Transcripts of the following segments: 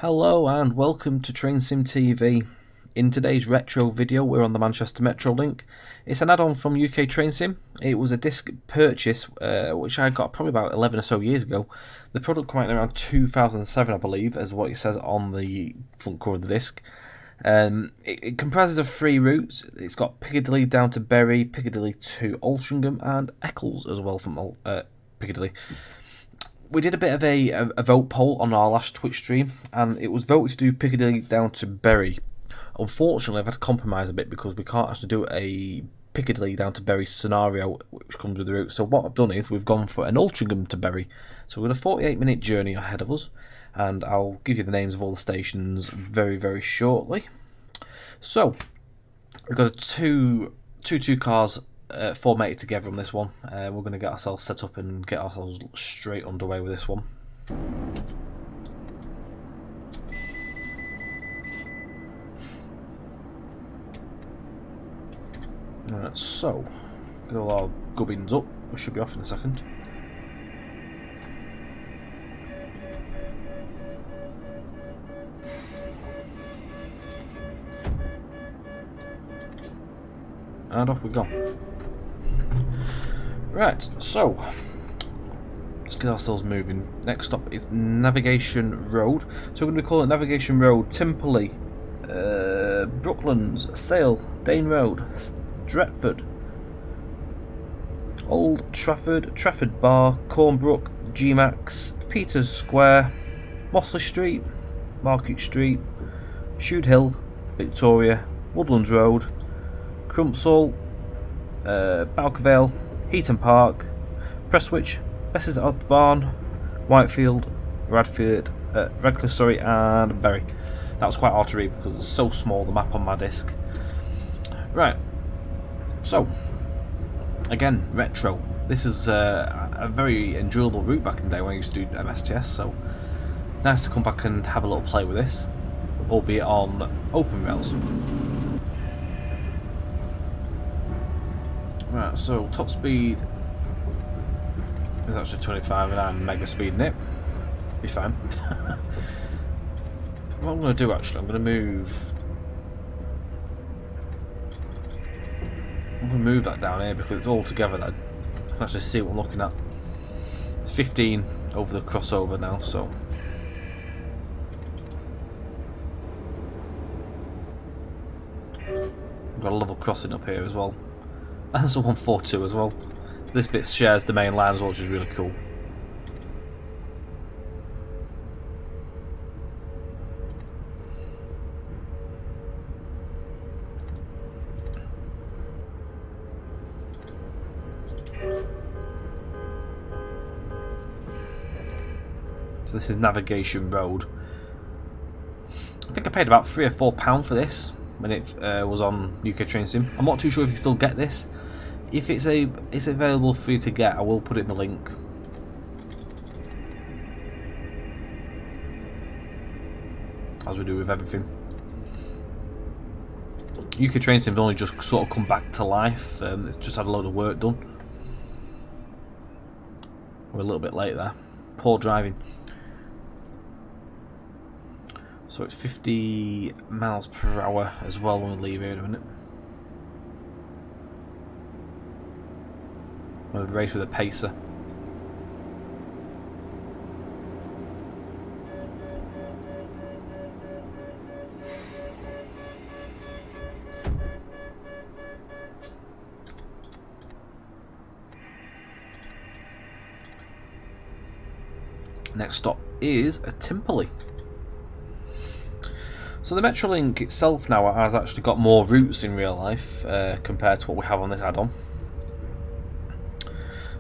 Hello and welcome to Train Sim TV. In today's retro video we're on the Manchester Metrolink. It's an add-on from UK Train Sim. It was a disc purchase which I got probably about 11 or so years ago. The product came out around 2007 I believe, as what it says on the front cover of the disc. It comprises of 3 routes. It's got Piccadilly down to Bury, Piccadilly to Altrincham and Eccles as well from Piccadilly. We did a bit of a vote poll on our last Twitch stream, and it was voted to do Piccadilly down to Bury. Unfortunately, I've had to compromise a bit because we can't actually do a Piccadilly down to Bury scenario which comes with the route. So what I've done is we've gone for an Altrincham to Bury. So we've got a 48-minute journey ahead of us, and I'll give you the names of all the stations very, very shortly. So we've got two cars formatted together on this one. We're going to get ourselves set up and get ourselves straight underway with this one. Alright, so get all our gubbins up. We should be off in a second. And off we go. Right, so let's get ourselves moving. Next stop is Navigation Road. So we're going to call it Navigation Road, Timperley, Brooklands, Sale, Dane Road, Stretford, Old Trafford, Trafford Bar, Cornbrook, G-Max, Peters Square, Mossley Street, Market Street, Shude Hill, Victoria, Woodland Road, Crumpsall, Balcavale, Heaton Park, Prestwich, Bess's at the Barn, Whitefield, Radcliffe, and Bury. That was quite hard to read because it's so small, the map on my disc. Right, so again, retro. This is a very enjoyable route back in the day when I used to do MSTS, so nice to come back and have a little play with this, albeit on open rails. Right, so top speed is actually 25 and I'm mega speeding it. Be fine. What I'm going to do actually, I'm going to move that down here because it's all together then. I can actually see what I'm looking at. It's 15 over the crossover now, so we've got a level crossing up here as well. And there's a 142 as well. This bit shares the main line as well, which is really cool. So this is Navigation Road. I think I paid about £3 or £4 for this when it was on UK Train Sim. I'm not too sure if you can still get this. If it's available for you to get, I will put it in the link. As we do with everything. UK Train Sim's only just sort of come back to life. It's just had a load of work done. We're a little bit late there. Poor driving. So it's 50 miles per hour as well when we leave here in a minute. We'll race with a pacer. Next stop is a Timperley. So the Metrolink itself now has actually got more routes in real life compared to what we have on this add-on.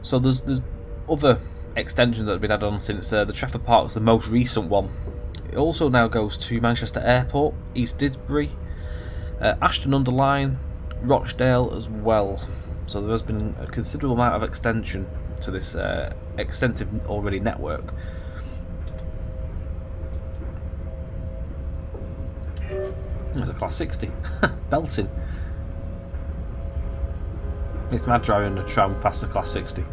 So there's other extensions that have been added on since the Trafford Park is the most recent one. It also now goes to Manchester Airport, East Didsbury, Ashton-under-Lyne, Rochdale as well. So there has been a considerable amount of extension to this extensive already network. There's a class 60. Belting. It's mad driving a tram past the class 60.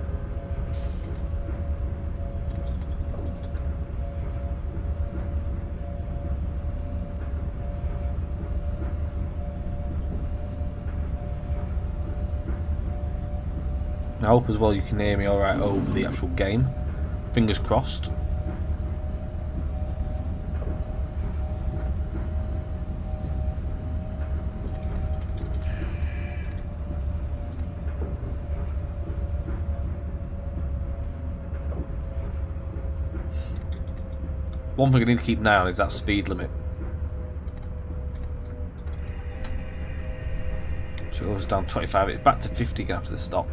I hope as well you can hear me alright over the actual game. Fingers crossed. One thing I need to keep an eye on is that speed limit. So it goes down 25, it's back to 50 after the stop.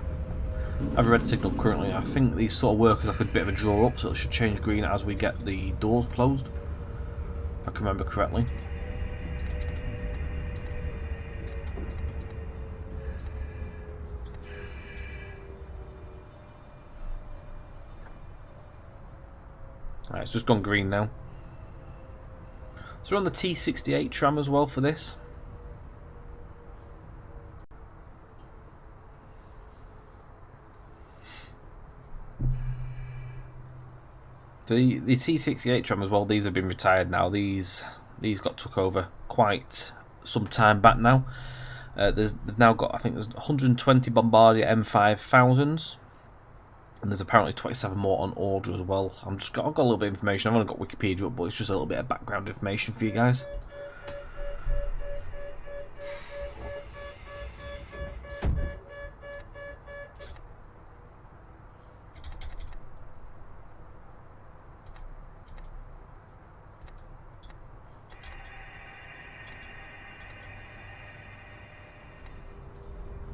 I have a red signal currently. I think these sort of work as like a bit of a draw up, so it should change green as we get the doors closed, if I can remember correctly. Alright, it's just gone green now. So we're on the T68 Tram as well for this. The T68 Tram as well, these have been retired now. These got took over quite some time back now. They've now got, I think there's 120 Bombardier M5000s. And there's apparently 27 more on order as well. I've got a little bit of information. I've only got Wikipedia up, but it's just a little bit of background information for you guys.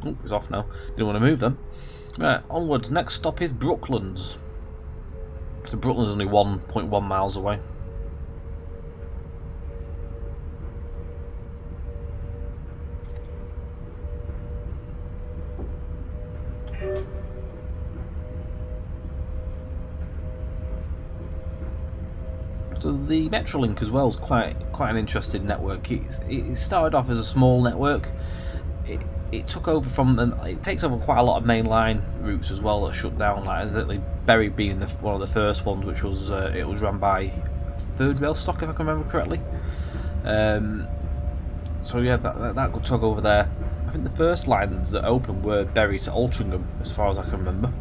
Oh, it's off now. Didn't want to move them. Right, onwards. Next stop is Brooklands. So Brooklands is only 1.1 miles away. So the Metrolink as well is quite an interesting network. It started off as a small network. It took over from it takes over quite a lot of mainline routes as well that shut down, like exactly Bury being one of the first ones, which was it was run by Third Rail Stock, if I can remember correctly. So yeah, that took over there. I think the first lines that opened were Bury to Altrincham, as far as I can remember.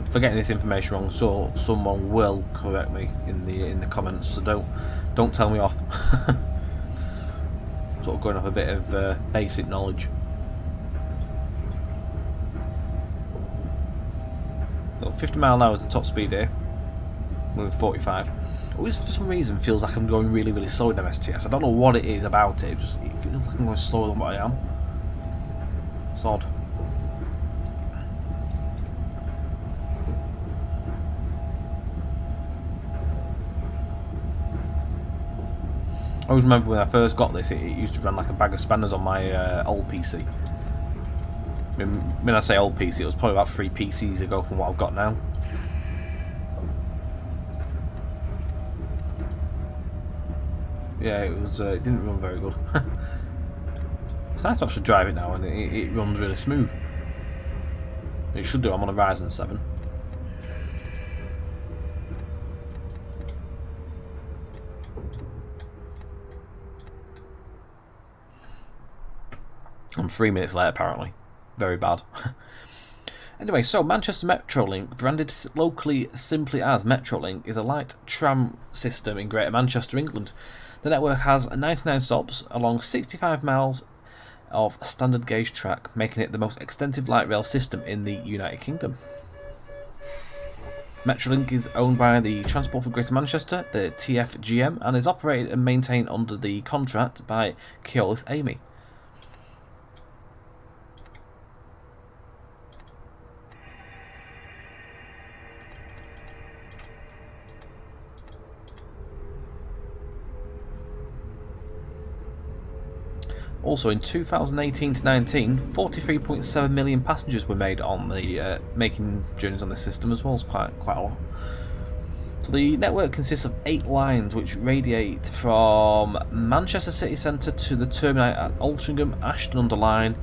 If I'm getting this information wrong, so someone will correct me in the comments. So don't tell me off. Sort of going off a bit of basic knowledge. So 50 mile an hour is the top speed here. With 45. Always for some reason feels like I'm going really slow in MSTS. I don't know what it is about it. It feels like I'm going slower than what I am. It's odd. I always remember when I first got this, it used to run like a bag of spanners on my old PC. When I say old PC, it was probably about 3 PCs ago from what I've got now. Yeah, it didn't run very good. It's nice to actually drive it now, and it runs really smooth. It should do. I'm on a Ryzen 7. I'm 3 minutes late apparently. Very bad. Anyway, so Manchester Metrolink, branded locally simply as Metrolink, is a light tram system in Greater Manchester, England. The network has 99 stops along 65 miles of standard gauge track, making it the most extensive light rail system in the United Kingdom. Metrolink is owned by the Transport for Greater Manchester, the TFGM, and is operated and maintained under the contract by Keolis Amy. Also, in 2018 to 19, 43.7 million passengers were made on the making journeys on this system as well. It's quite a lot. So the network consists of 8 lines which radiate from Manchester city centre to the termini at Altrincham, Ashton-under-Lyne,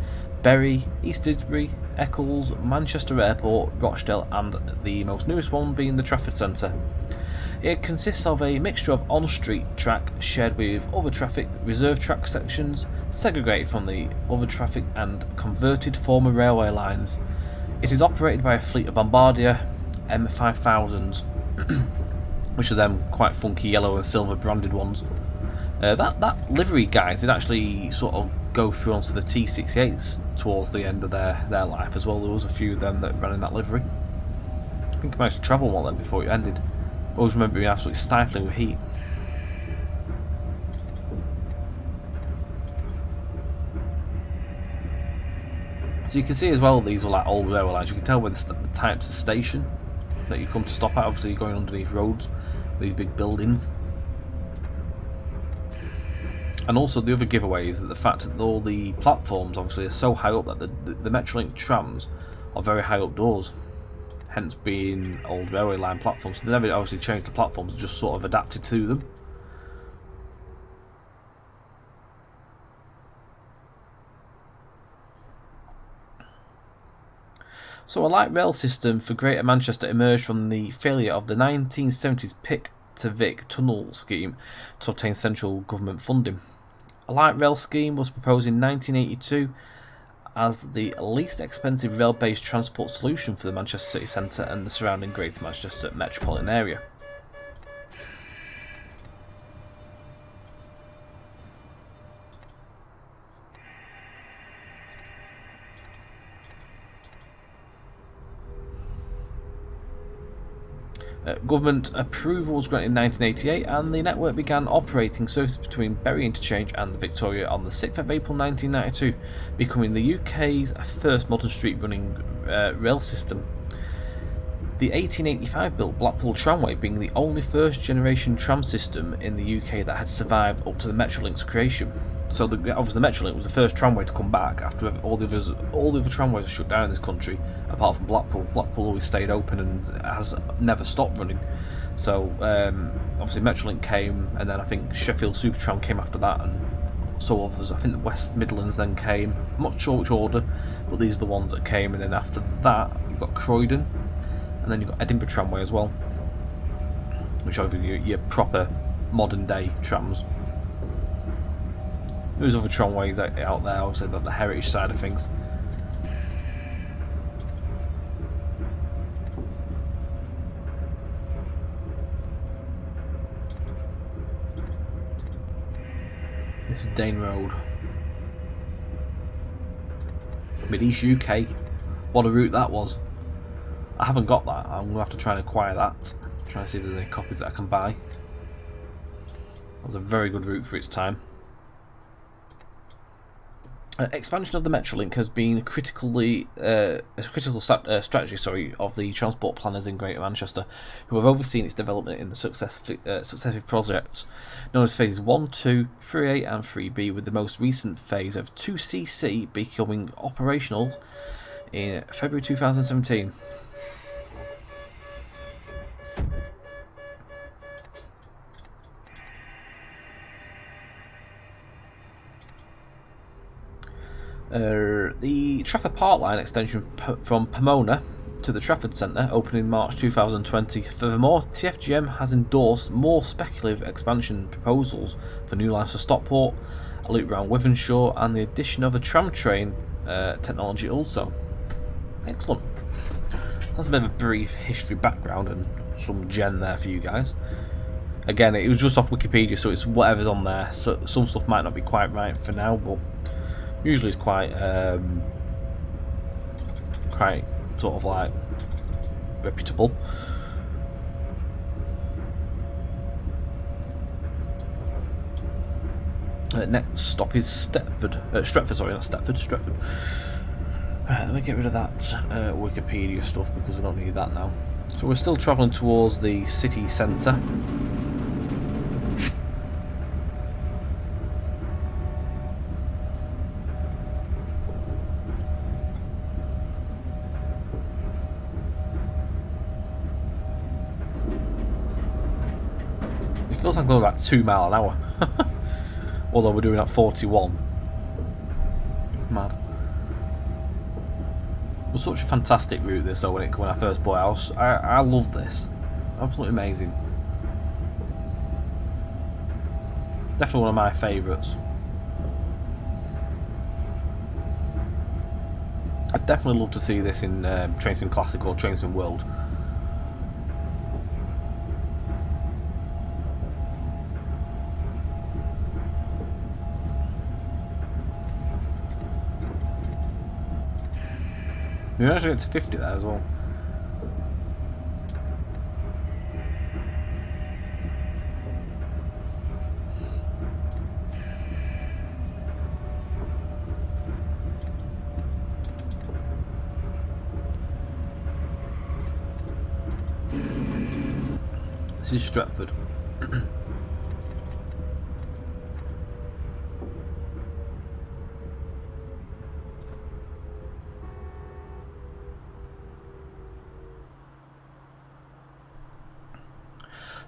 Bury, East Didsbury, Eccles, Manchester Airport, Rochdale, and the most newest one being the Trafford centre. It consists of a mixture of on-street track shared with other traffic, reserved track sections, segregated from the other traffic and converted former railway lines. It is operated by a fleet of Bombardier M5000s, which are them quite funky yellow and silver branded ones. That livery, guys, did actually sort of go through onto the T68s towards the end of their life as well. There was a few of them that ran in that livery. I think I managed to travel one of them before it ended. I always remember being absolutely stifling with heat. So you can see as well these are like old railway lines. You can tell with the types of station that you come to stop at. Obviously you're going underneath roads, these big buildings. And also the other giveaway is that the fact that all the platforms obviously are so high up that the Metrolink trams are very high up doors. Hence being old railway line platforms. They never obviously changed the platforms, just sort of adapted to them. So a light rail system for Greater Manchester emerged from the failure of the 1970s Pick to Vic tunnel scheme to obtain central government funding. A light rail scheme was proposed in 1982 as the least expensive rail-based transport solution for the Manchester city centre and the surrounding Greater Manchester metropolitan area. Government approval was granted in 1988 and the network began operating services between Bury Interchange and Victoria on the 6th of April 1992, becoming the UK's first modern street running rail system. The 1885 built Blackpool Tramway being the only first generation tram system in the UK that had survived up to the Metrolink's creation. So obviously the Metrolink was the first tramway to come back after all the other tramways were shut down in this country, apart from Blackpool. Blackpool always stayed open and has never stopped running. So obviously Metrolink came, and then I think Sheffield Supertram came after that, and so others. I think the West Midlands then came. I'm not sure which order, but these are the ones that came. And then after that, you've got Croydon, and then you've got Edinburgh Tramway as well, which are your proper modern day trams. There's other tramways out there, obviously, the heritage side of things. This is Dane Road. Mid-East UK. What a route that was. I haven't got that. I'm going to have to try and acquire that. Try and see if there's any copies that I can buy. That was a very good route for its time. Expansion of the Metrolink has been a critical strategy of the transport planners in Greater Manchester, who have overseen its development in the successive projects known as phases 1, 2, 3A and 3B, with the most recent phase of 2CC becoming operational in February 2017. The Trafford Park line extension from Pomona to the Trafford Centre opened in March 2020. Furthermore, TfGM has endorsed more speculative expansion proposals for new lines for Stockport, a loop around Wythenshawe, and the addition of a tram train technology also. Excellent. That's a bit of a brief history background and some gen there for you guys. Again, it was just off Wikipedia, so it's whatever's on there. So some stuff might not be quite right for now, but usually it's quite sort of like reputable. Next stop is Stretford. Sorry, not Stretford. Stretford. Right, let me get rid of that Wikipedia stuff because we don't need that now. So we're still travelling towards the city centre. It feels like I'm going about 2 miles an hour. Although we're doing at 41. It's mad. It was such a fantastic route this though when I first bought a house. I love this. Absolutely amazing. Definitely one of my favourites. I'd definitely love to see this in Train Sim Classic or Train Sim World. We actually get to 50 there as well. This is Trafford.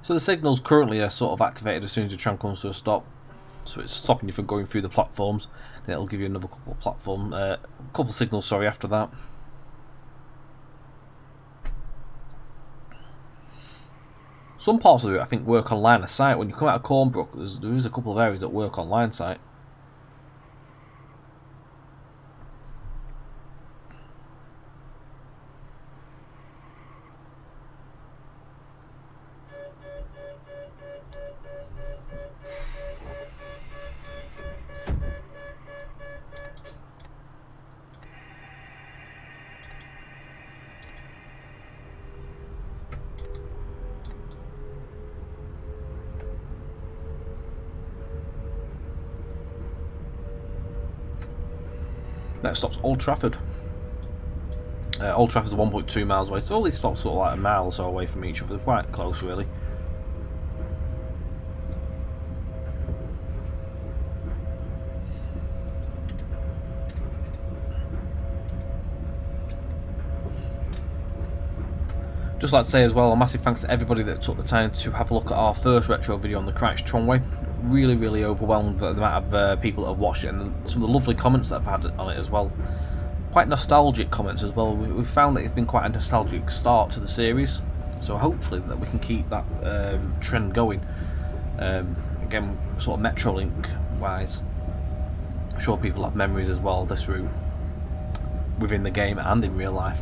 So the signals currently are sort of activated as soon as the tram comes to a stop. So it's stopping you from going through the platforms. Then it'll give you another couple signals, sorry, after that. Some parts of it, I think, work on line of sight. When you come out of Cornbrook, there is a couple of areas that work on line sight. Next stop's Old Trafford. Old Trafford's 1.2 miles away, so all these stops sort of like a mile or so away from each other. They're quite close, really. Just like to say as well, a massive thanks to everybody that took the time to have a look at our first retro video on the Crich Tramway. Really overwhelmed by the amount of people that have watched it, and some of the lovely comments that I've had on it as well. Quite nostalgic comments as well. We found that it's been quite a nostalgic start to the series, so hopefully that we can keep that trend going. Again, sort of Metrolink wise, I'm sure people have memories as well of this route within the game and in real life.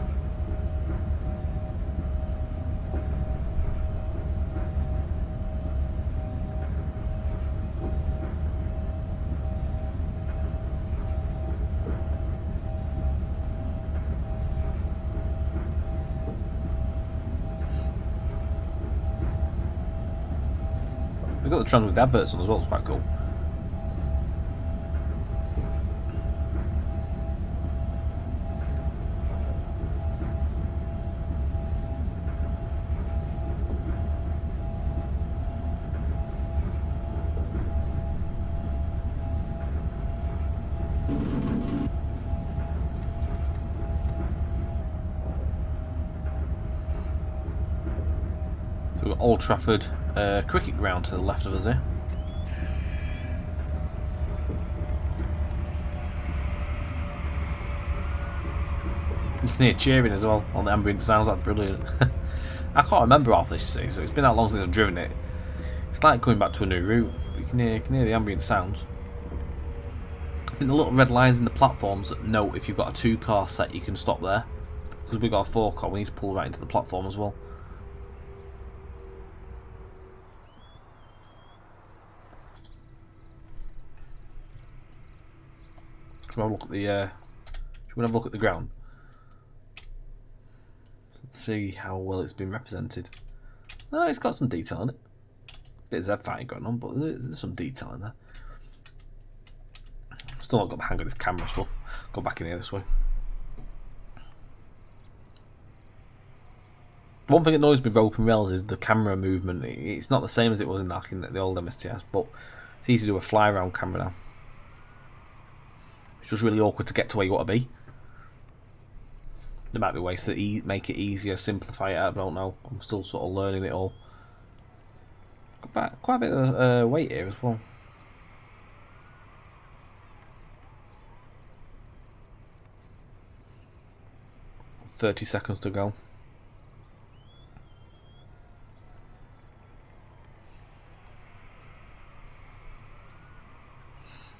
We've got the trams with the adverts on as well, it's quite cool. So we've got Old Trafford cricket ground to the left of us here. You can hear cheering as well on the ambient sounds. That's brilliant. I can't remember half this, you see, so it's been that long since I've driven it. It's like coming back to a new route. But you can hear the ambient sounds. I think the little red lines in the platforms note if you've got a 2-car set, you can stop there. Because we've got a 4-car, we need to pull right into the platform as well. Should we have a look at the have a look at the ground? Let's see how well it's been represented. Oh, it's got some detail in it. Bit of Z fighting going on, but there's some detail in there. Still not got the hang of this camera stuff. Go back in here this way. One thing that annoys me with open rails is the camera movement. It's not the same as it was in the old MSTS, but it's easy to do a fly around camera now. It's just really awkward to get to where you want to be. There might be ways to make it easier, simplify it. I don't know. I'm still sort of learning it all. Got quite a bit of weight here as well. "30 seconds to go."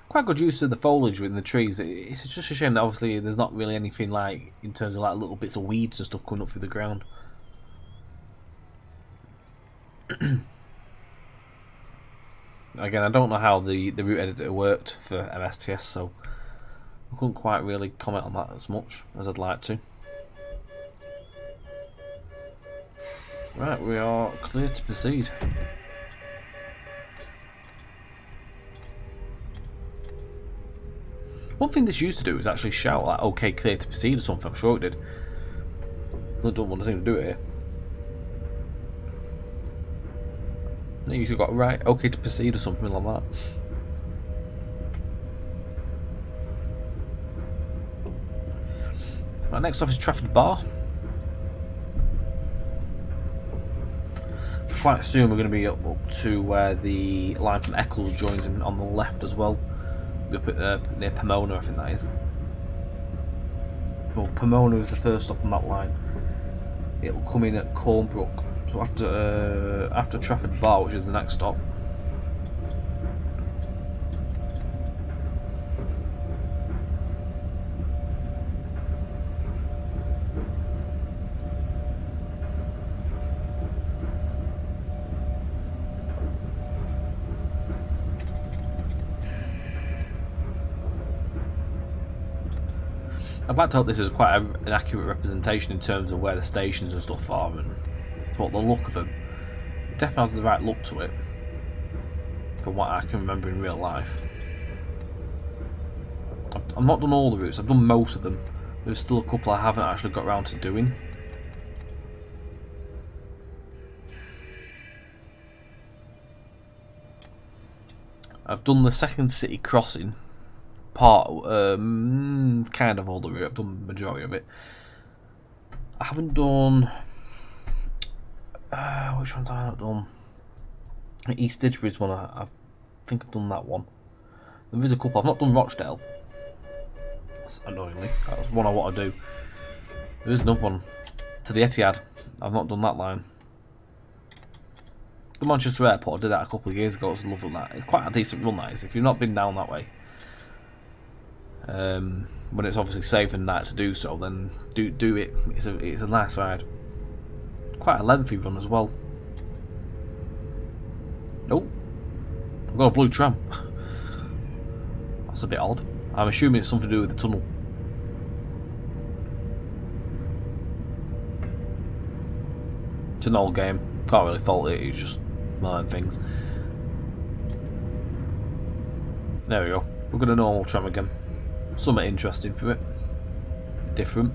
quite good use of the foliage within the trees. It's just a shame that obviously there's not really anything like in terms of like little bits of weeds and stuff coming up through the ground. Again, I don't know how the route editor worked for MSTS, so I couldn't quite really comment on that as much as I'd like to. Right, we are clear to proceed. One thing this used to do is actually shout like "OK, clear to proceed" or something. I'm sure it did. I don't want to seem to do it here. You usually got right, "OK to proceed" or something like that. Right, next up is Trafford Bar. Quite soon we're going to be up to where the line from Eccles joins in on the left as well. We'll put near Pomona, I think that is. Well, Pomona is the first stop on that line. It'll come in at Cornbrook, so after Trafford Bar, which is the next stop. I'd like to hope this is quite an accurate representation in terms of where the stations and stuff are and what the look of them. It definitely has the right look to it, from what I can remember in real life. I've not done all the routes, I've done most of them. There's still a couple I haven't actually got around to doing. I've done the second city crossing part, kind of all the route. I've done the majority of it. I haven't done which ones have I not done? The East Didsbury's one. I think I've done that one. There is a couple. I've not done Rochdale. That's annoyingly, that's one I want to do. There is another one to the Etihad. I've not done that line. The Manchester Airport, I did that a couple of years ago. I was loving that. It's quite a decent run, that is. If you've not been down that way, when it's obviously safe and that to do so, then do it. It's a nice ride. Quite a lengthy run as well. Oh, I've got a blue tram. That's a bit odd. I'm assuming it's something to do with the tunnel. It's an old game. Can't really fault it. It's just one of them things. There we go. We've got a normal tram again. Something interesting for it. Different.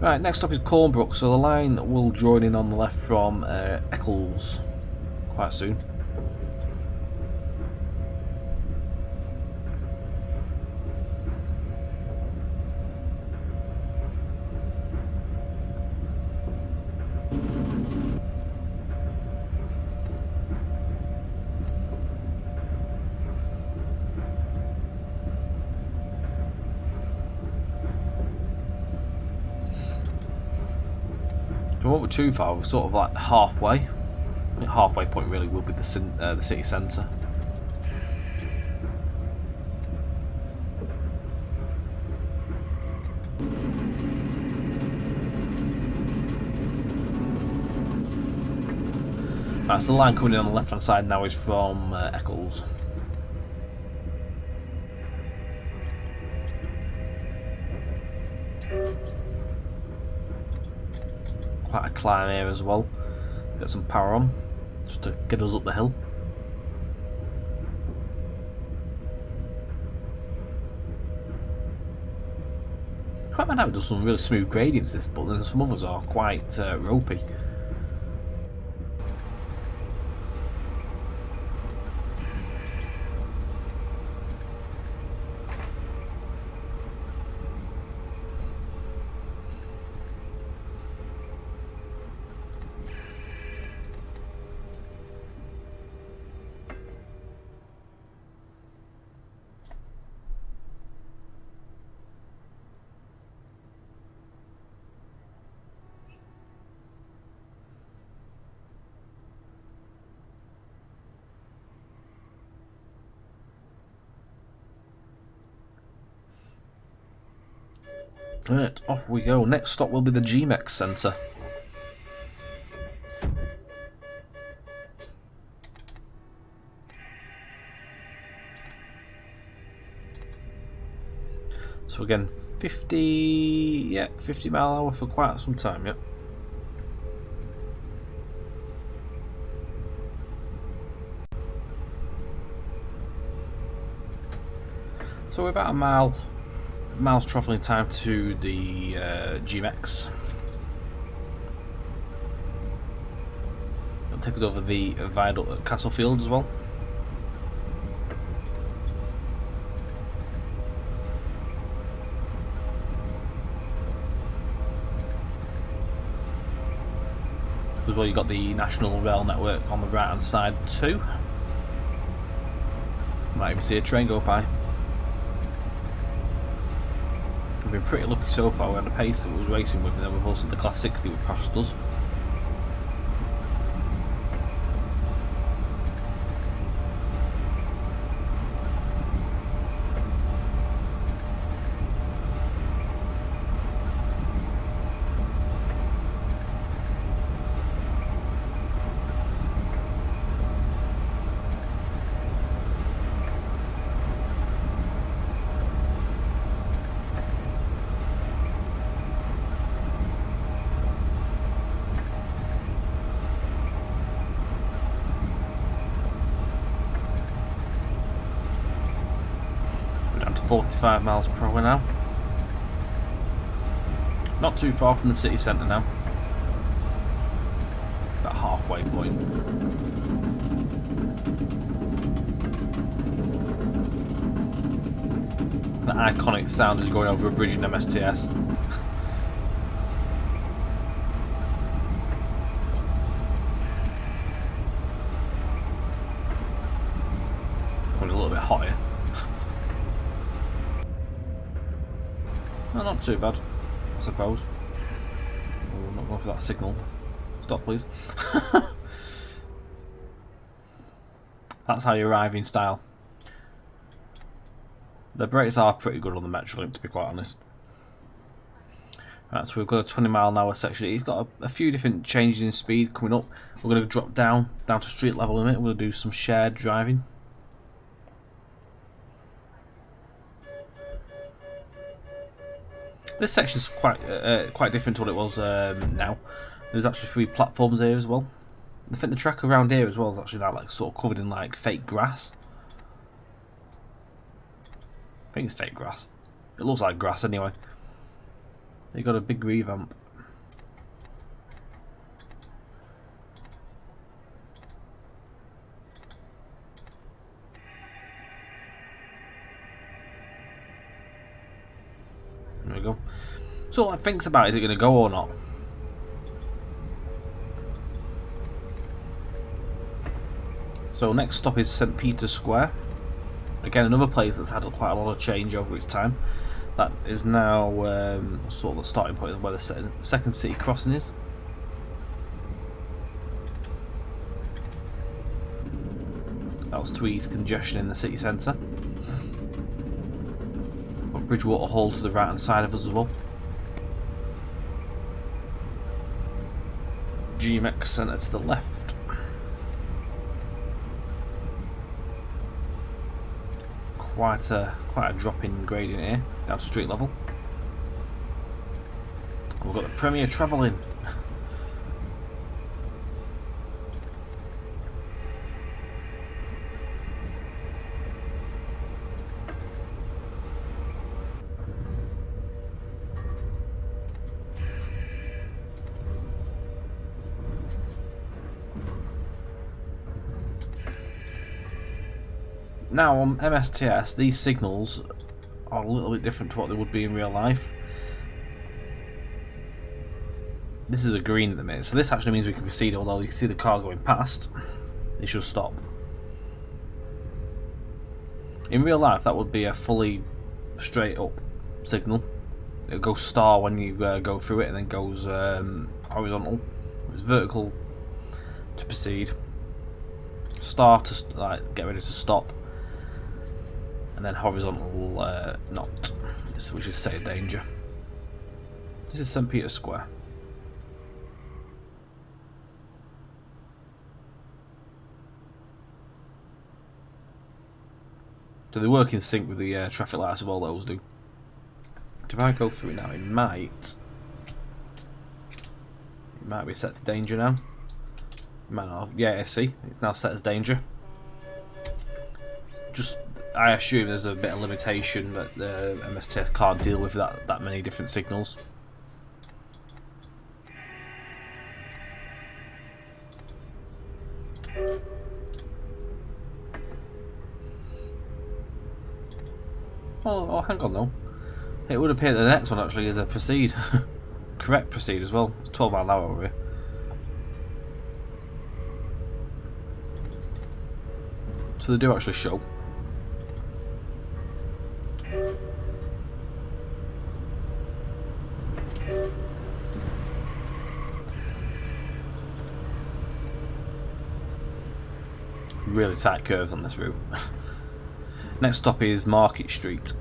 Right, next up is Cornbrook. So the line will join in on the left from Eccles quite soon. We won't be too far, we're sort of like halfway. The halfway point really will be the city centre. Right, so the line coming in on the left hand side now is from Eccles. Quite a climb here as well. Get some power on just to get us up the hill. Quite bad how it does some really smooth gradients this, but then some others are quite ropey. Right, off we go. Next stop will be the GMEX Centre. So again, 50 mile an hour for quite some time, yep. So we're about a miles travelling time to the GMEX. It'll take us over the viaduct at Castlefield as well. As well, you've got the National Rail Network on the right hand side too. Might even see a train go by. We've been pretty lucky so far. We had a pace that was racing with, and then we've also the Class 60 with passed us. We're down to 45 miles per hour now. Not too far from the city centre now. That halfway point. The iconic sound is going over a bridge in MSTS. Going a little bit hot here. No, not too bad, I suppose. Oh, I'm not going for that signal. Stop, please. That's how you arrive in style. The brakes are pretty good on the Metrolink, to be quite honest. Right, so we've got a 20 mile an hour section. He's got a few different changes in speed coming up. We're going to drop down to street level in a minute. We're going to do some shared driving. This section's quite different to what it was now. There's actually 3 platforms here as well. I think the track around here as well is actually now like sort of covered in like fake grass. I think it's fake grass. It looks like grass anyway. They got a big revamp. There we go. So what thinks about, is it going to go or not? So next stop is St Peter's Square. Again, another place that's had quite a lot of change over its time. That is now sort of the starting point of where the second city crossing is. That was to ease congestion in the city centre. Got Bridgewater Hall to the right hand side of us as well. GMEX Centre to the left. Quite a drop in gradient here, down to street level. We've got the Premier travelling. Now on MSTS, these signals are a little bit different to what they would be in real life. This is a green at the minute, so this actually means we can proceed, although you can see the cars going past. They should stop. In real life, that would be a fully straight up signal. It'll go star when you go through it, and then goes horizontal. It's vertical to proceed. Star to like get ready to stop. And then horizontal not, which is say danger. This is St. Peter's Square. So they work in sync with the traffic lights as well, those do. If I go through now, it might be set to danger now. It might not. Yeah, I see. It's now set as danger. Just, I assume there's a bit of limitation that the MSTS can't deal with that many different signals. Oh, hang on though. It would appear that the next one actually is a proceed. Correct proceed as well. It's 12 mile an hour over here. So they do actually show. Really tight curves on this route. Next stop is Market Street.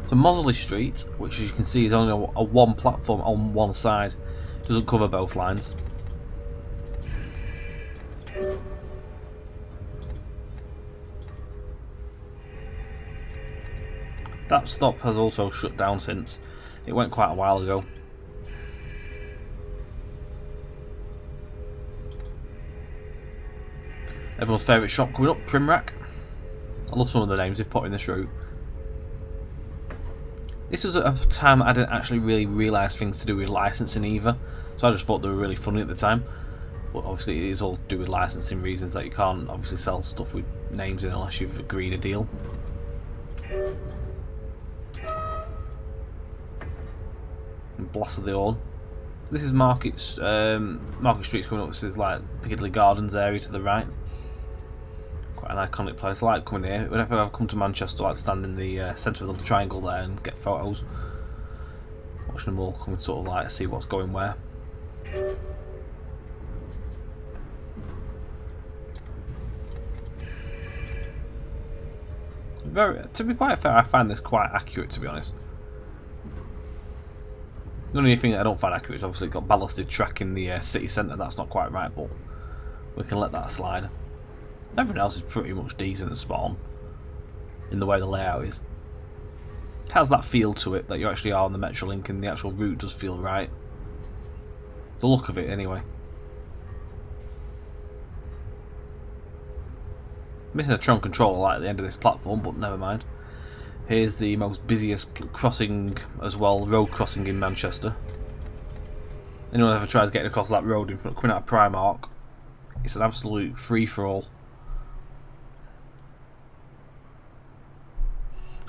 So Mosley Street, which as you can see is only a one platform on one side, doesn't cover both lines. That stop has also shut down since. It went quite a while ago. Everyone's favourite shop coming up, Primrack. I love some of the names they've put in this route. This was a time I didn't actually really realise things to do with licensing either, so I just thought they were really funny at the time. But obviously it is all to do with licensing reasons that you can't obviously sell stuff with names in unless you've agreed a deal. And blasted the horn. This is Market Street's coming up. This is like Piccadilly Gardens area to the right. Quite an iconic place. I like coming here. Whenever I come to Manchester, I like to stand in the centre of the triangle there and get photos. Watching them all come and sort of like see what's going where. To be quite fair, I find this quite accurate, to be honest. The only thing that I don't find accurate is obviously got ballasted track in the city centre. That's not quite right, but we can let that slide. Everything else is pretty much decent and spot on in the way the layout is. It has that feel to it that you actually are on the Metrolink, and the actual route does feel right. The look of it, anyway. Missing a tram controller light at the end of this platform, but never mind. Here's the most busiest crossing as well, road crossing in Manchester. Anyone ever tries getting across that road in front, coming out of Primark, it's an absolute free-for-all.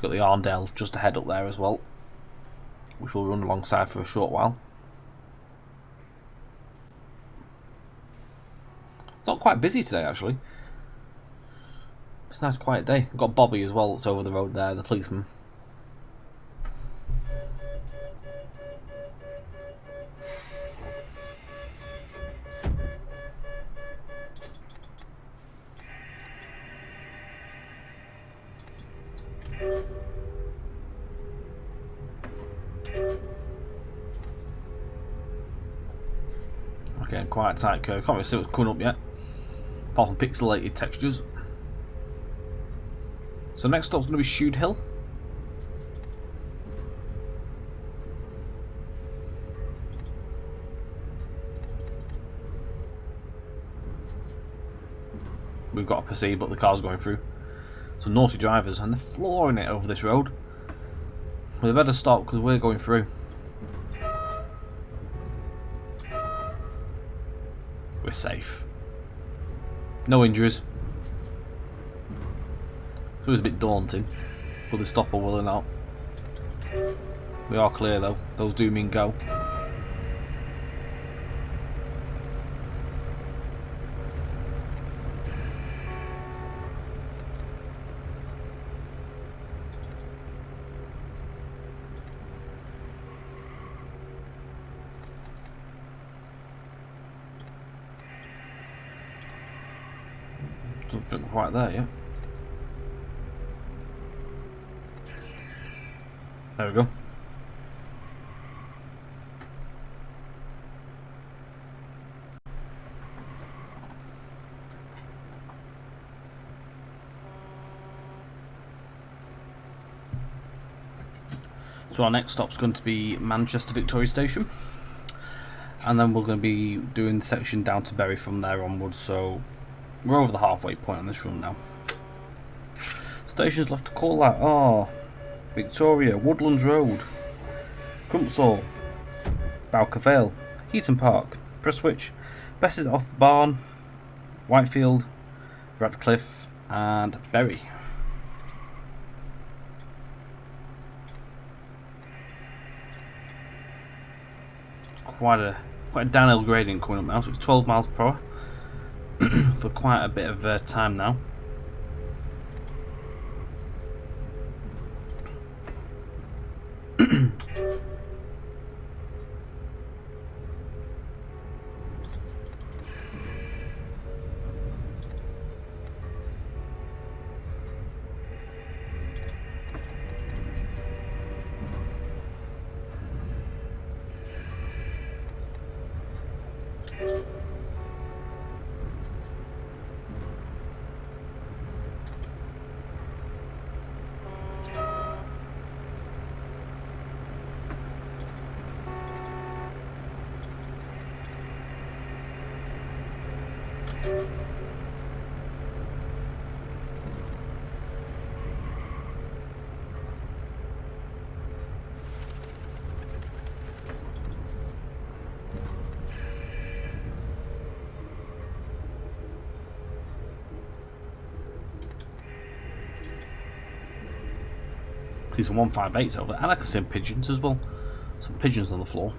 Got the Arndale just ahead up there as well, which will run alongside for a short while. It's not quite busy today actually. It's a nice quiet day. We've got Bobby as well that's over the road there, the policeman. Okay, quite a tight curve. Can't really see what's coming up yet, apart from pixelated textures. So next stop's going to be Shude Hill. We've got to proceed, but the car's going through. So naughty drivers, and they're flooring it over this road. We better stop because we're going through. We're safe. No injuries. So it was a bit daunting. Will they stop or will they not? We are clear though. Those do mean go. Don't think we're quite there yet. There we go. So our next stop's going to be Manchester Victoria Station, and then we're going to be doing the section down to Bury from there onwards, so we're over the halfway point on this run now. Stations left to call out are Victoria, Woodland Road, Crumpsall, Bowker Vale, Heaton Park, Prestwich, Besses off the Barn, Whitefield, Radcliffe and Bury. Quite a downhill gradient coming up now, so it's 12 miles per hour for quite a bit of time now. See some 158s over there, and I can see some pigeons as well. Some pigeons on the floor.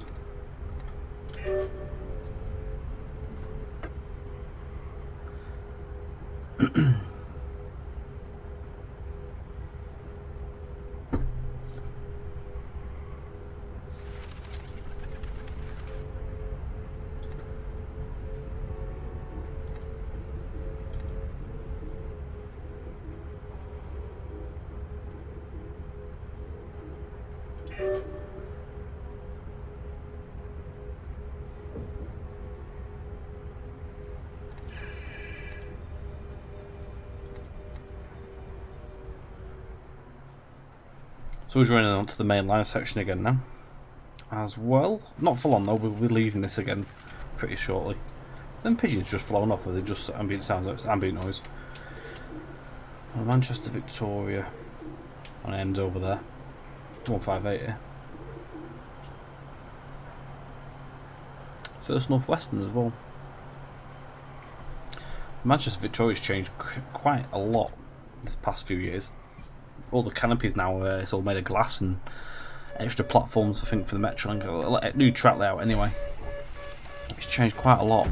So we're running onto the main line section again now, as well. Not full on though, we'll be leaving this again pretty shortly. Then pigeons just flown off with it, just ambient sounds, like it's ambient noise. Well, Manchester Victoria on ends over there. 158 here. First North Western as well. Manchester Victoria's changed quite a lot this past few years. All the canopies now, it's all made of glass and extra platforms, I think, for the Metrolink. A new track layout anyway. It's changed quite a lot.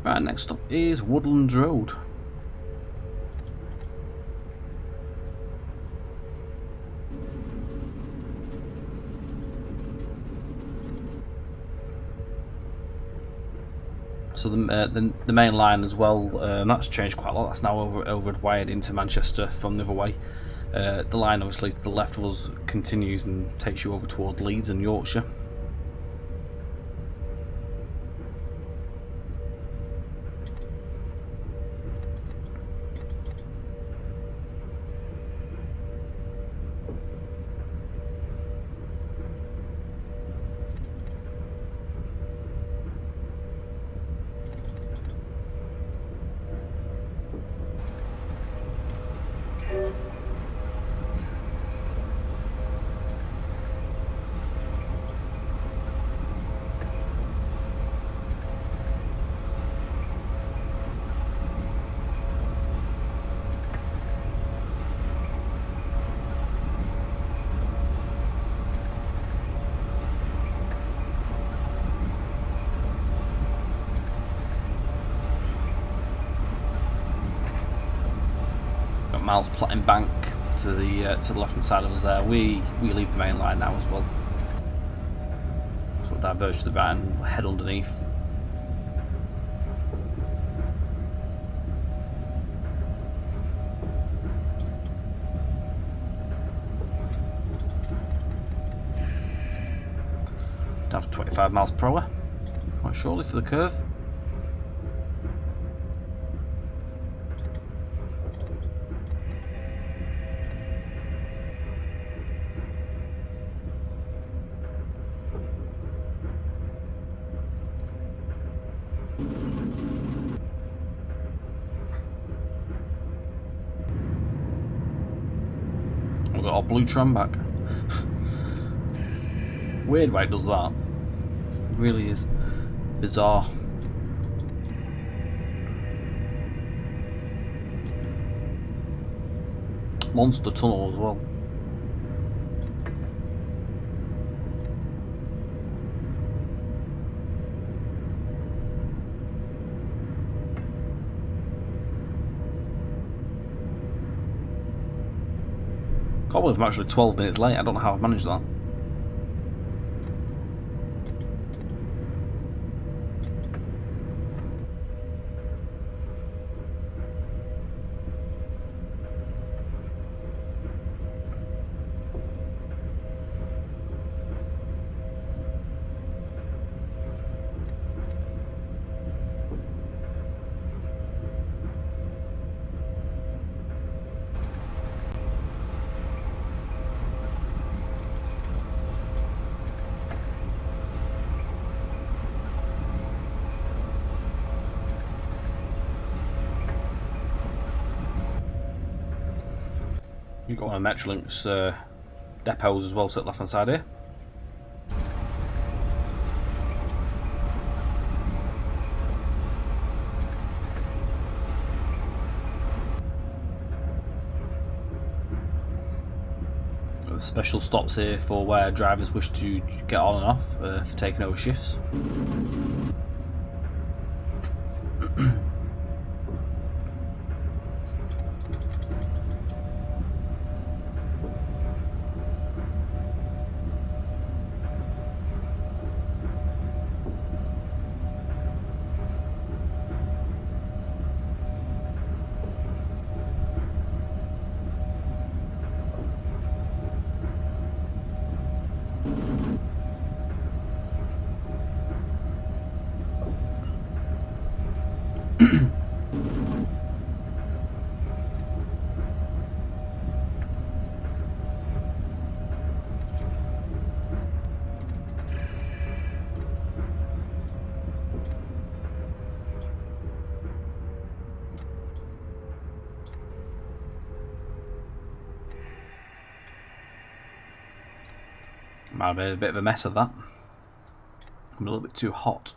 Right, next up is Woodland Road. So the main line as well, that's changed quite a lot. That's now over wired into Manchester from the other way. The line obviously to the left of us continues and takes you over towards Leeds and Yorkshire. Miles Platin Bank to the left hand side of us there. We leave the main line now as well. So we'll diverge to the right and head underneath. Down to 25 miles per hour, quite shortly for the curve. We've got our blue tram back. Weird why it does that. It really is bizarre. Monster tunnel as well. Can't believe I'm actually 12 minutes late. I don't know how I've managed that. You've got one of Metrolink's depots as well, to the left hand side here. Got the special stops here for where drivers wish to get on and off for taking over shifts. Might have been a bit of a mess of that. I'm a little bit too hot.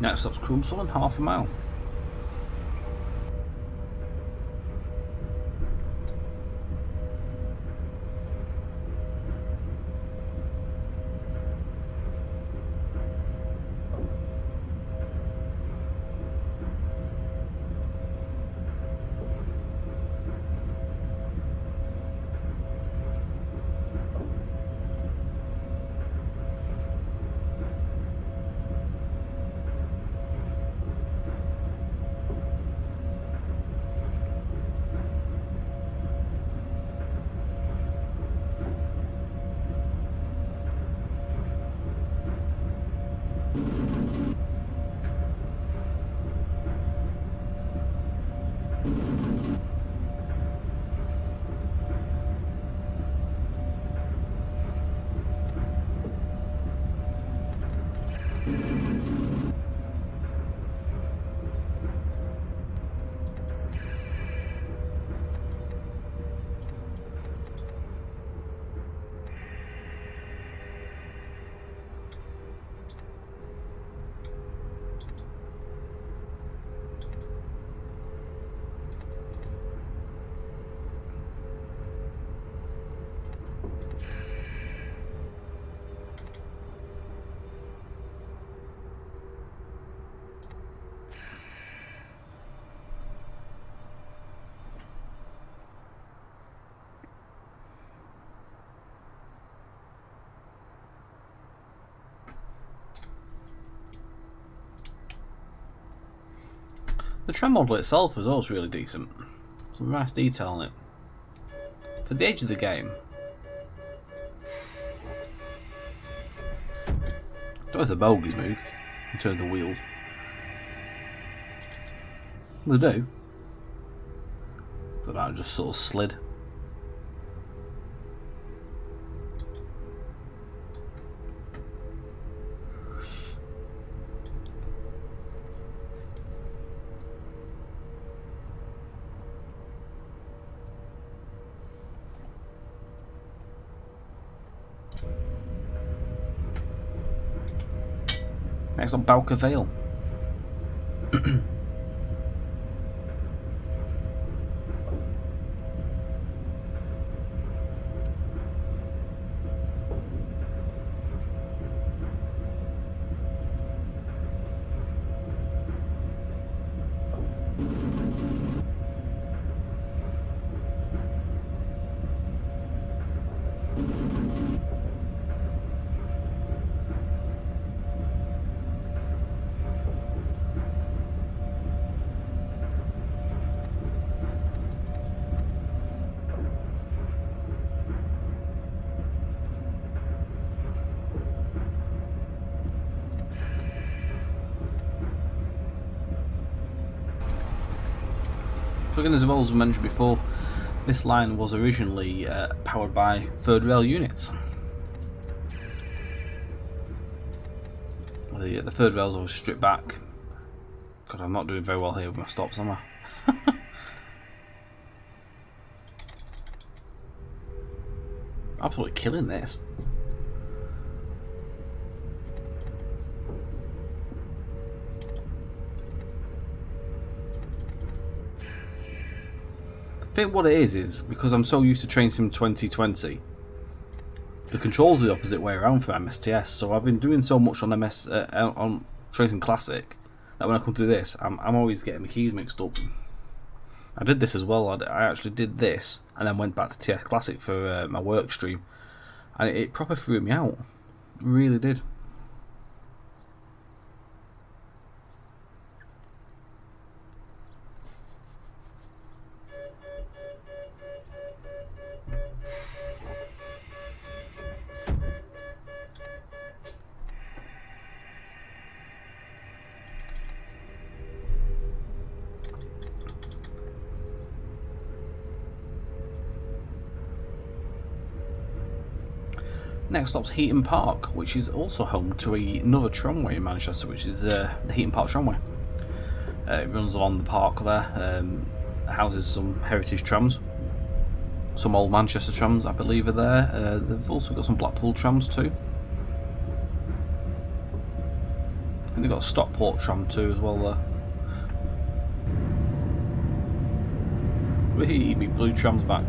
Next stop's Crumsall, half a mile. The tram model itself is also really decent. Some nice detail on it. For the age of the game. Don't know if the bogies move in terms of the wheels. They do. But that just sort of slid. Next on Bowker Vale. So again, as well as we mentioned before, this line was originally powered by third rail units. The third rails were stripped back. God, I'm not doing very well here with my stops, am I? Absolutely killing this. I think what it is because I'm so used to Train Sim 2020, the controls are the opposite way around for MSTS. So I've been doing so much on on Train Sim Classic that when I come to this, I'm always getting the keys mixed up. I did this as well. I actually did this and then went back to TS Classic for my work stream, and it proper threw me out. It really did. Next stop's Heaton Park, which is also home to another tramway in Manchester, which is the Heaton Park Tramway. It runs along the park there, houses some heritage trams, some old Manchester trams I believe are there. They've also got some Blackpool trams too. And they've got a Stockport tram too as well there. Whee, me blue tram's back.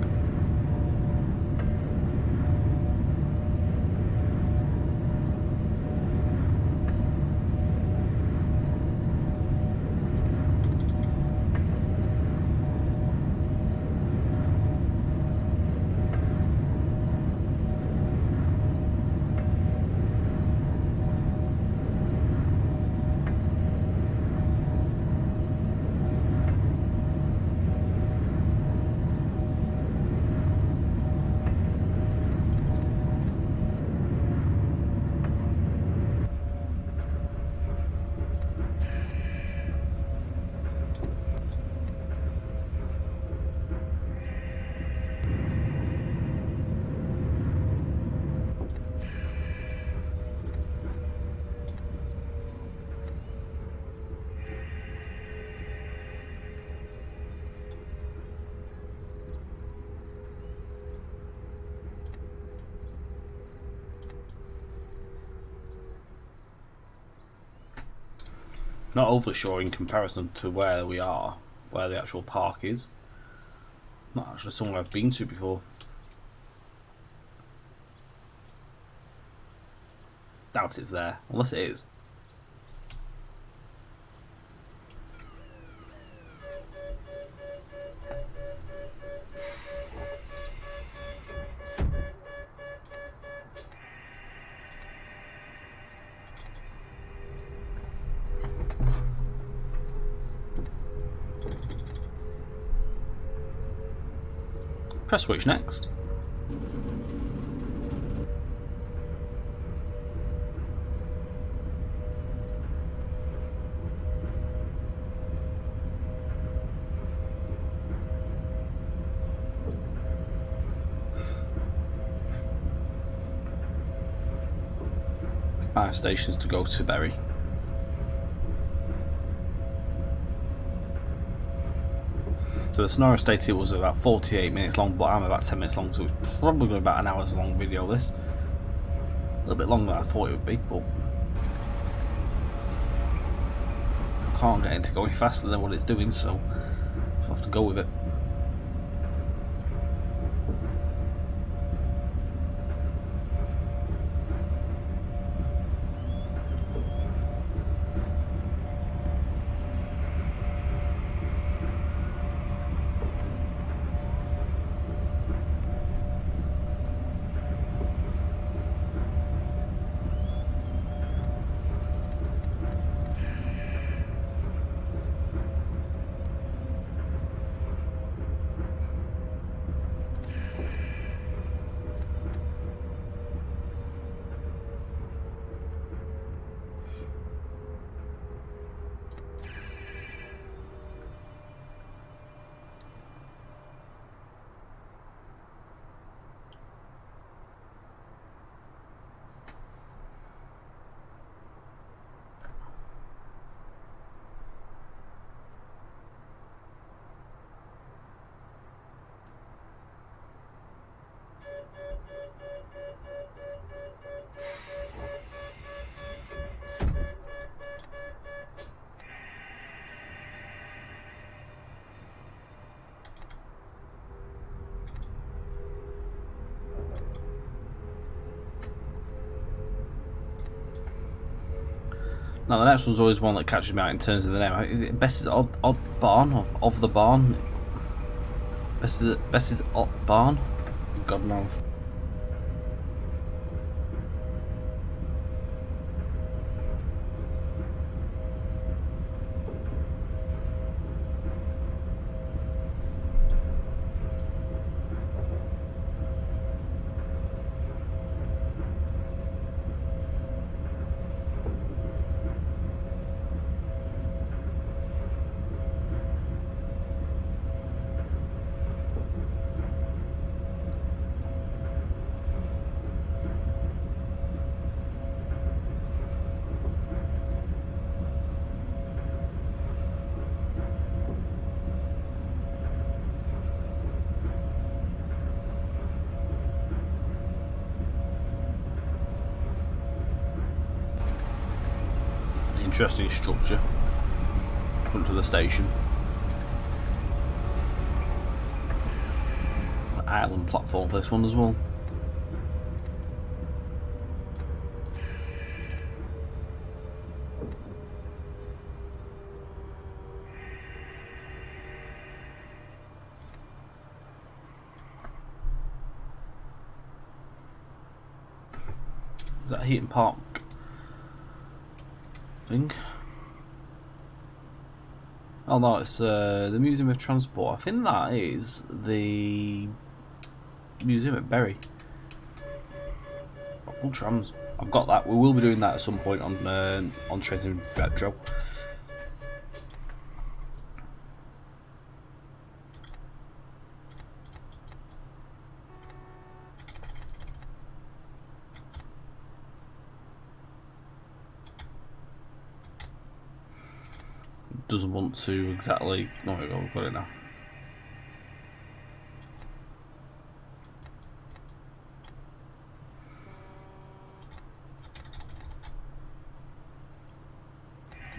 Not overly sure in comparison to where we are, where the actual park is. Not actually somewhere I've been to before. Doubt it's there, unless it is. Press which next? Five stations to go to Bury. So the Sonora stated it was about 48 minutes long, but I'm about 10 minutes long, so it's probably going to be about an hour's long video this. A little bit longer than I thought it would be, but I can't get it to go any faster than what it's doing, so I'll have to go with it. Now the next one's always one that catches me out in terms of the name. Is it Bess's Odd Barn, of the Barn? Bess's Odd Barn? God knows. Interesting structure. Come to the station. Island platform for this one as well. Is that Heaton Park thing? Oh no, it's the Museum of Transport. I think that is the museum at Bury. Altrincham Trams. I've got that. We will be doing that at some point on Tracing Retro. Doesn't want to exactly. No, we've got it now.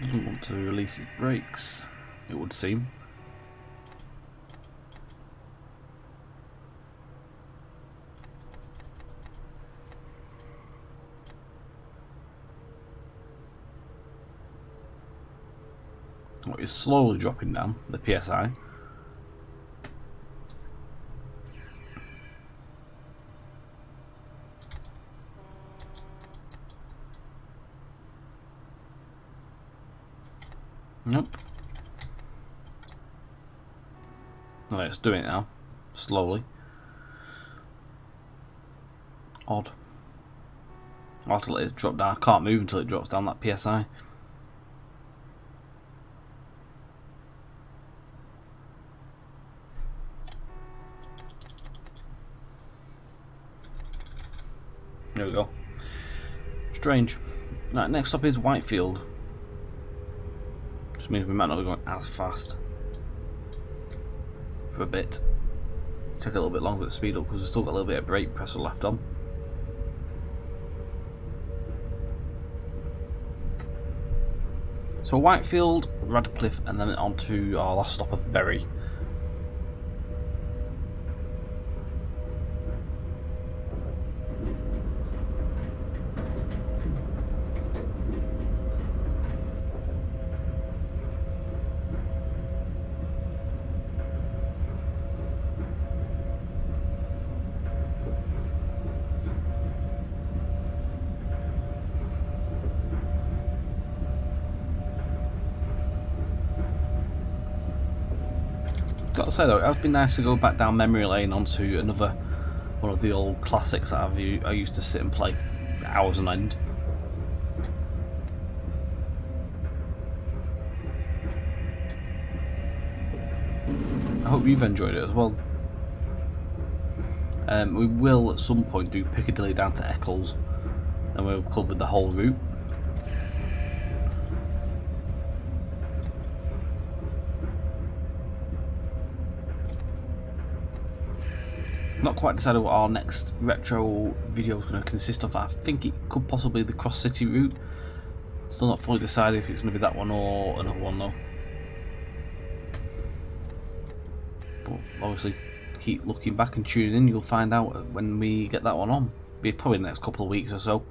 Doesn't want to release his brakes, it would seem. Oh, it's slowly dropping down, the PSI. Nope. Oh, it's doing it now, slowly. Odd. I'll have to let it drop down. I can't move until it drops down that PSI. There we go. Strange. Right, next up is Whitefield. Just means we might not be going as fast for a bit. Take a little bit longer to speed up because we've still got a little bit of brake pressure left on. So Whitefield, Radcliffe, and then on to our last stop of Bury. Got to say though, it has been nice to go back down memory lane onto another one of the old classics that I used to sit and play hours on end. I hope you've enjoyed it as well. We will at some point do Piccadilly down to Eccles, and we've covered the whole route. Not quite decided what our next retro video is going to consist of. I think it could possibly be the cross city route. Still not fully decided if it's going to be that one or another one though. But obviously keep looking back and tuning in, you'll find out when we get that one on. Be probably the next couple of weeks or so.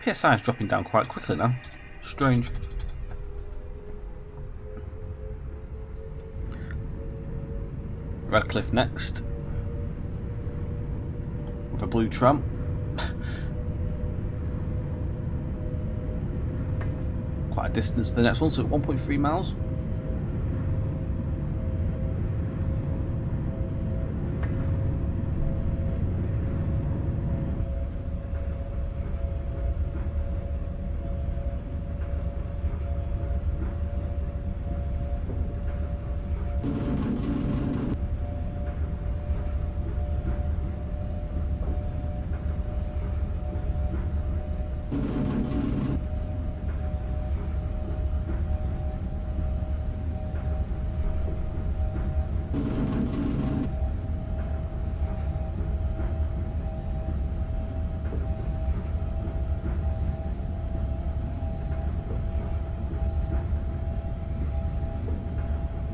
PSI is dropping down quite quickly now. Strange. Radcliffe next. With a blue tram. Quite a distance to the next one, so 1.3 miles.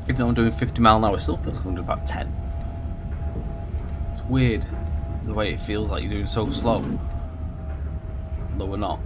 Even though I'm doing 50 miles an hour, it still feels like I'm doing about 10. It's weird the way it feels like you're doing so slow, though we're not.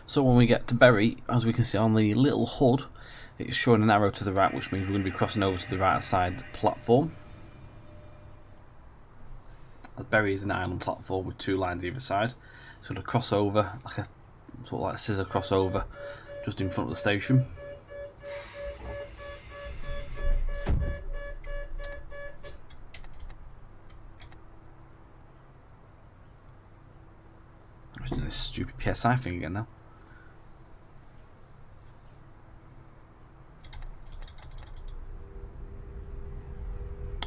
So when we get to Bury, as we can see on the little HUD, it's showing an arrow to the right, which means we're going to be crossing over to the right side platform. Bury is an island platform with 2 lines either side. It's going to cross over like a sort of like a scissor crossover just in front of the station. I'm just doing this stupid PSI thing again now.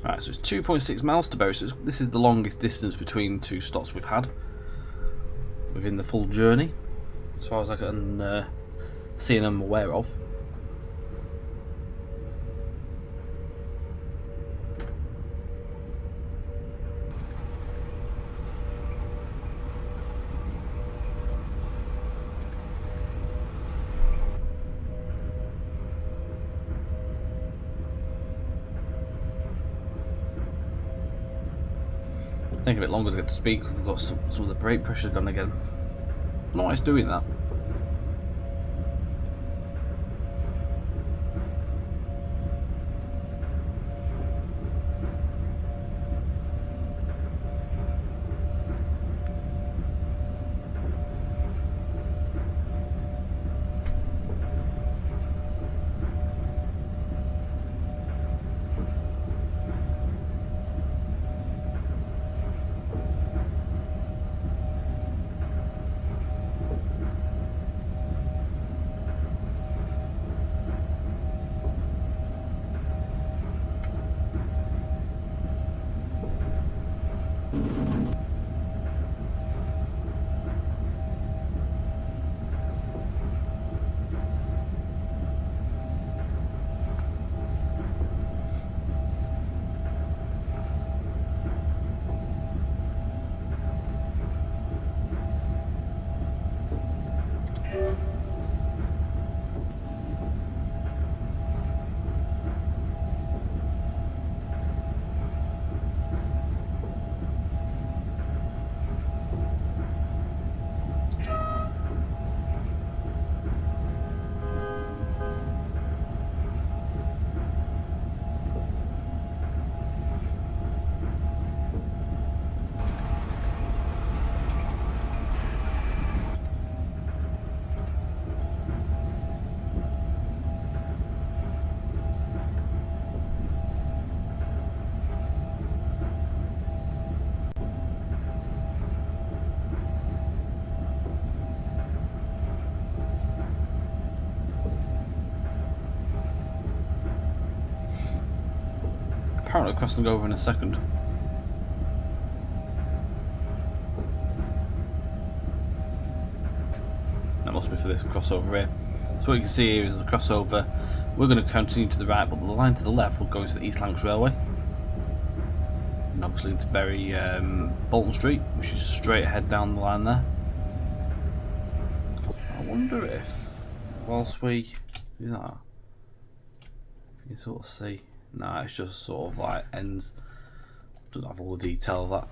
Right, so it's 2.6 miles to Bury, so this is the longest distance between 2 stops we've had within the full journey, as far as I can see and I'm aware of. It's taking a bit longer to get to speed because we've got some of the brake pressure gone again. I don't know why it's doing that. Apparently crossing over in a second. That must be for this crossover here. So what you can see here is the crossover. We're going to continue to the right, but the line to the left will go into the East Lancs Railway. And obviously into Bury Bolton Street, which is straight ahead down the line there. I wonder if, whilst we do that, you can sort of see. No, it's just sort of like ends. Doesn't have all the detail of that.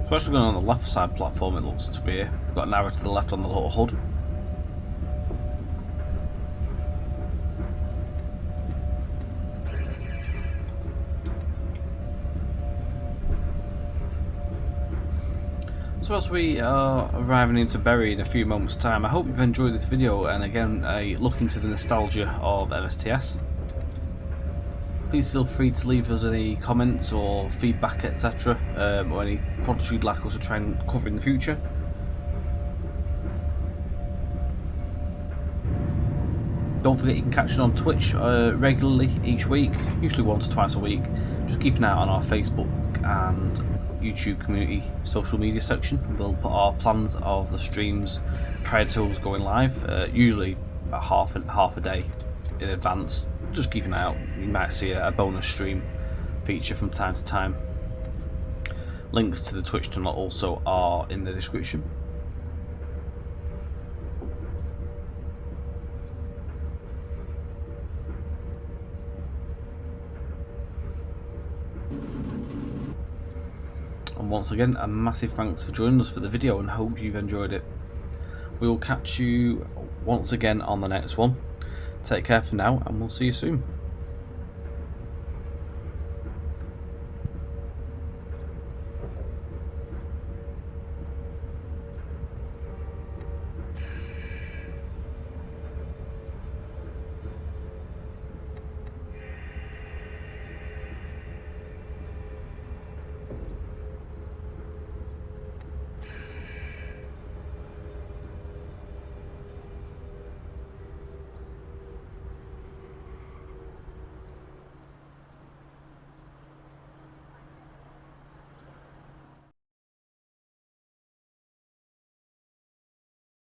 Especially going on the left side platform, it looks to be here. We've got an arrow to the left on the little HUD. So as we are arriving into Bury in a few moments time, I hope you've enjoyed this video and again a look into the nostalgia of MSTS. Please feel free to leave us any comments or feedback, etc. Or any products you'd like us to try and cover in the future. Don't forget you can catch us on Twitch regularly each week, usually once or twice a week. Just keep an eye on our Facebook and YouTube community social media section. We'll put our plans of the streams prior to us going live, usually about half a day in advance. Just keep an eye out. You might see a bonus stream feature from time to time. Links to the Twitch channel also are in the description. And once again, a massive thanks for joining us for the video, and hope you've enjoyed it. We will catch you once again on the next one. Take care for now, and we'll see you soon.